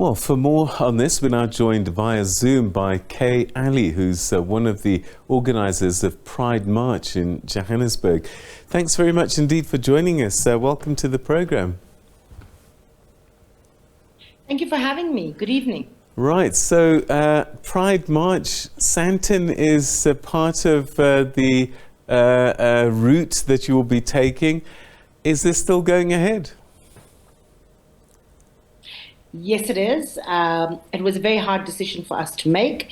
Well, for more on this, we're now joined via Zoom by Kaye Alley, who's one of the organisers of Pride March in Johannesburg. Thanks very much indeed for joining us. Welcome to the programme. Thank you for having me. Good evening. Right, so Pride March, Sandton is part of the route that you will be taking. Is this still going ahead? Yes, it is. It was a very hard decision for us to make,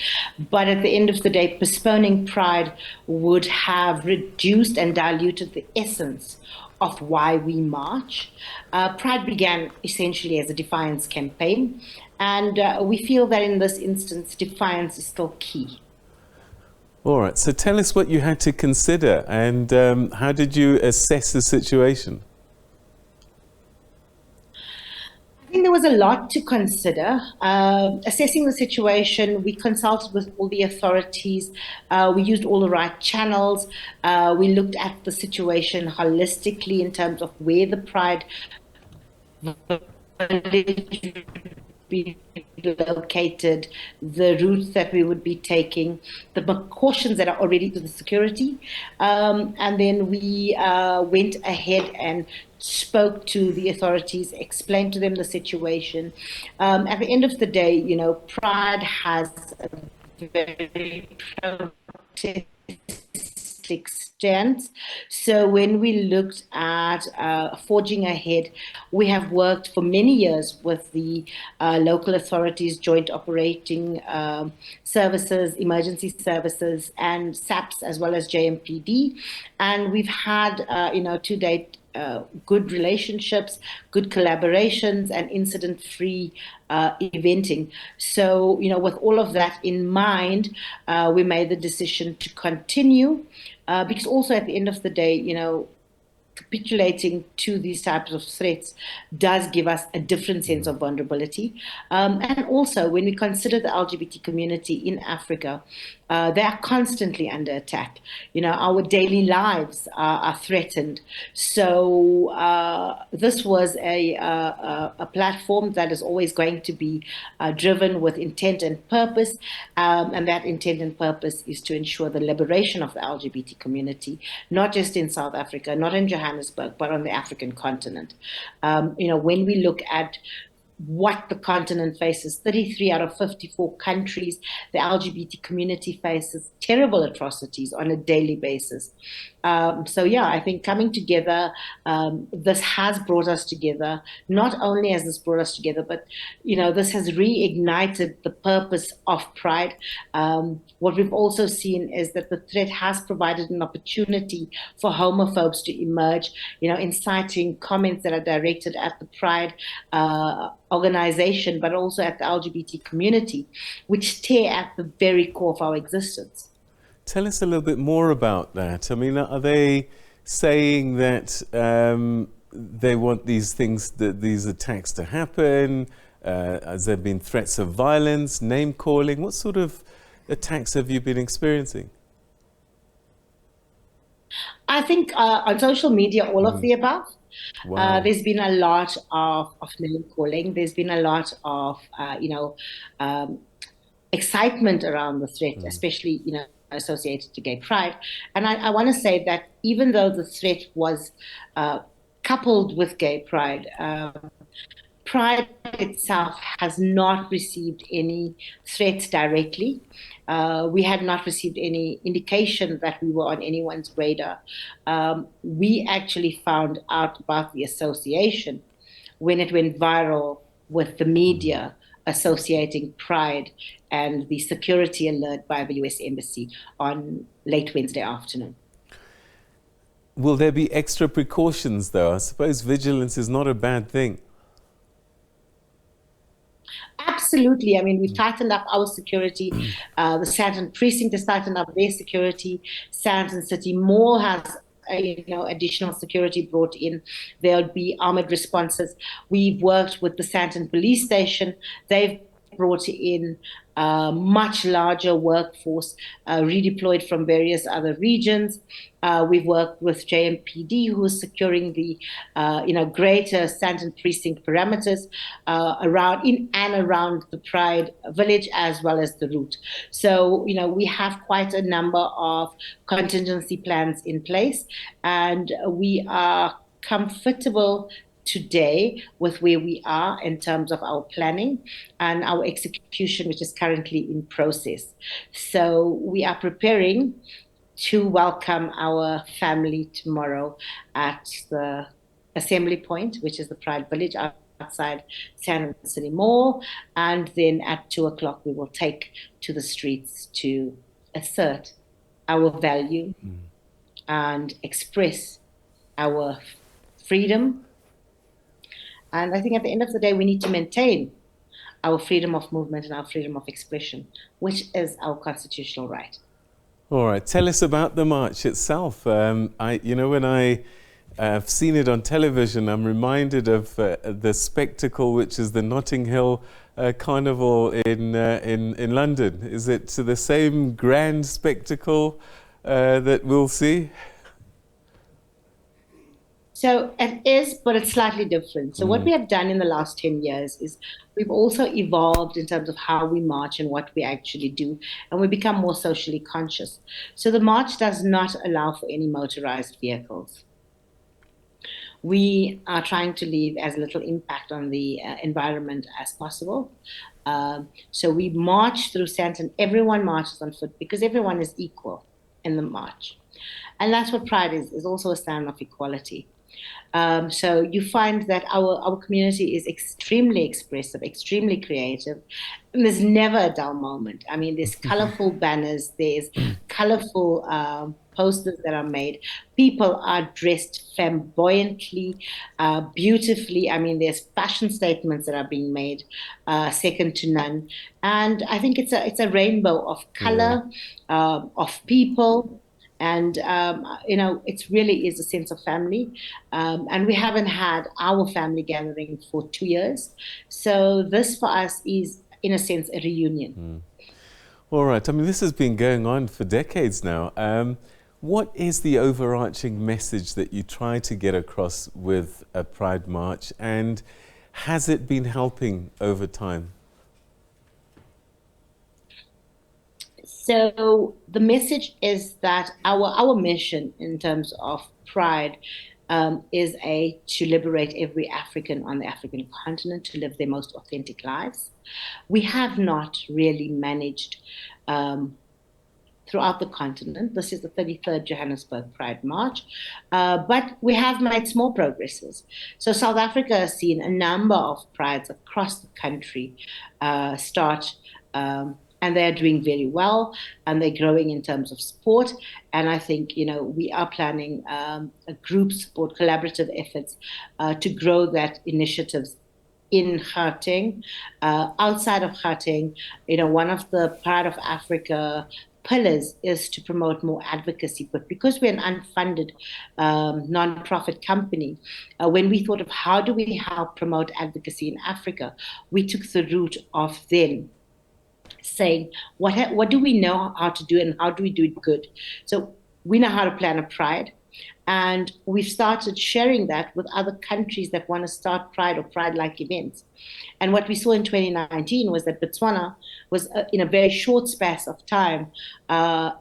but at the end of the day, postponing Pride would have reduced and diluted the essence of why we march. Pride began essentially as a defiance campaign, and we feel that in this instance, defiance is still key. All right, so tell us what you had to consider and how did you assess the situation? I think there was a lot to consider. Assessing the situation, we consulted with all the authorities. We used all the right channels. We looked at the situation holistically in terms of where the Pride be located, the routes that we would be taking, the precautions that are already to the security. And then we went ahead and spoke to the authorities, explained to them the situation. At the end of the day, you know, Pride has a very protestic stance. So when we looked at forging ahead, we have worked for many years with the local authorities, joint operating services, emergency services, and SAPS, as well as JMPD. And we've had, to date, good relationships, good collaborations, and incident-free eventing. So, with all of that in mind, we made the decision to continue because also at the end of the day, capitulating to these types of threats does give us a different sense of vulnerability. And also, when we consider the LGBT community in Africa, they are constantly under attack. Our daily lives are threatened. So this was a platform that is always going to be driven with intent and purpose. And that intent and purpose is to ensure the liberation of the LGBT community, not just in South Africa, not in Johannesburg, but on the African continent. When we look at what the continent faces, 33 out of 54 countries, the LGBT community faces terrible atrocities on a daily basis. I think coming together, this has brought us together. Not only has this brought us together, but, this has reignited the purpose of Pride. What we've also seen is that the threat has provided an opportunity for homophobes to emerge, inciting comments that are directed at the Pride organization, but also at the LGBT community, which tear at the very core of our existence. Tell us a little bit more about that. I mean, are they saying that they want these attacks to happen? Has there been threats of violence, name calling? What sort of attacks have you been experiencing? I think on social media, all of the above. Wow. There's been a lot of name calling. There's been a lot of, excitement around the threat, especially, associated to gay pride. And I want to say that even though the threat was coupled with gay pride, Pride itself has not received any threats directly. We had not received any indication that we were on anyone's radar. We actually found out about the association when it went viral with the media associating Pride and the security alert by the US Embassy on late Wednesday afternoon. Will there be extra precautions, though? I suppose vigilance is not a bad thing. Absolutely. I mean, we've tightened up our security. The Sandton precinct has tightened up their security. Sandton City Mall has additional security brought in. There'll be armored responses. We've worked with the Sandton police station. They've brought in a much larger workforce, redeployed from various other regions. We've worked with JMPD, who's securing the, greater Sandton precinct parameters around in and around the Pride Village as well as the route. So, we have quite a number of contingency plans in place, and we are comfortable today with where we are in terms of our planning and our execution, which is currently in process. So we are preparing to welcome our family tomorrow at the assembly point, which is the Pride Village outside Sandton City Mall. And then at 2:00, we will take to the streets to assert our value and express our freedom. And I think at the end of the day, we need to maintain our freedom of movement and our freedom of expression, which is our constitutional right. All right, tell us about the march itself. When I've seen it on television, I'm reminded of the spectacle, which is the Notting Hill Carnival in London. Is it the same grand spectacle that we'll see? So it is, but it's slightly different. So what we have done in the last 10 years is we've also evolved in terms of how we march and what we actually do, and we become more socially conscious. So the march does not allow for any motorized vehicles. We are trying to leave as little impact on the environment as possible. So we march through Sandton. Everyone marches on foot because everyone is equal in the march. And that's what Pride is also a stand of equality. So you find that our community is extremely expressive, extremely creative, and there's never a dull moment. I mean, there's colorful banners, there's colorful posters that are made. People are dressed flamboyantly, beautifully. I mean, there's fashion statements that are being made, second to none. And I think it's a rainbow of color, of people. And, it really is a sense of family. And we haven't had our family gathering for 2 years. So this for us is, in a sense, a reunion. All right. I mean, this has been going on for decades now. What is the overarching message that you try to get across with a Pride March? And has it been helping over time? So the message is that our mission in terms of Pride is to liberate every African on the African continent to live their most authentic lives. We have not really managed throughout the continent. This is the 33rd Johannesburg Pride March, but we have made small progresses. So South Africa has seen a number of prides across the country start, and they're doing very well, and they're growing in terms of support. And I think, we are planning a group support, collaborative efforts to grow that initiatives in Gauteng. Outside of Gauteng, one of the Pride of Africa pillars is to promote more advocacy. But because we're an unfunded non-profit company, when we thought of how do we help promote advocacy in Africa, we took the route of then saying, what do we know how to do and how do we do it good? So we know how to plan a Pride, and we've started sharing that with other countries that want to start Pride or Pride-like events. And what we saw in 2019 was that Botswana was, in a very short span of time,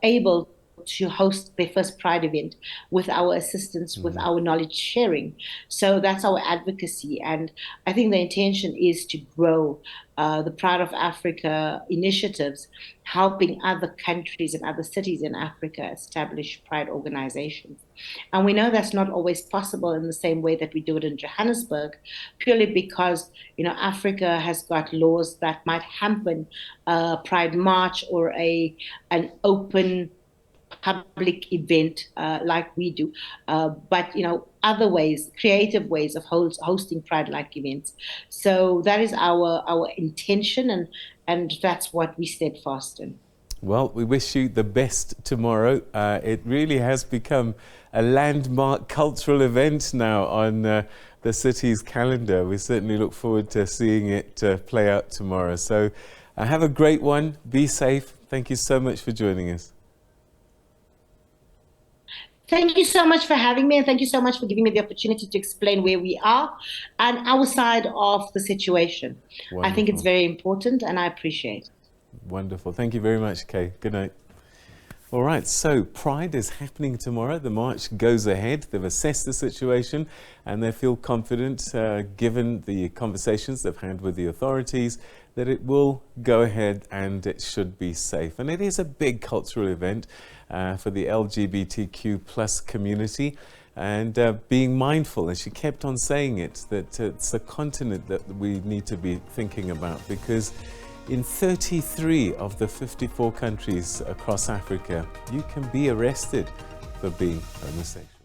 able to host their first Pride event with our assistance, with our knowledge sharing. So that's our advocacy. And I think the intention is to grow the Pride of Africa initiatives, helping other countries and other cities in Africa establish Pride organizations. And we know that's not always possible in the same way that we do it in Johannesburg, purely because, Africa has got laws that might hamper a Pride March or an open public event like we do, but other ways, creative ways of hosting Pride-like events. So that is our intention, and that's what we steadfast in. Well, we wish you the best tomorrow. It really has become a landmark cultural event now on the city's calendar. We certainly look forward to seeing it play out tomorrow. So have a great one. Be safe. Thank you so much for joining us. Thank you so much for having me, and thank you so much for giving me the opportunity to explain where we are and our side of the situation. Wonderful. I think it's very important, and I appreciate it. Wonderful. Thank you very much, Kaye. Good night. All right, so Pride is happening tomorrow. The march goes ahead. They've assessed the situation and they feel confident, given the conversations they've had with the authorities, that it will go ahead and it should be safe. And it is a big cultural event for the LGBTQ plus community. And being mindful, and she kept on saying it, that it's a continent that we need to be thinking about, because in 33 of the 54 countries across Africa, you can be arrested for being homosexual.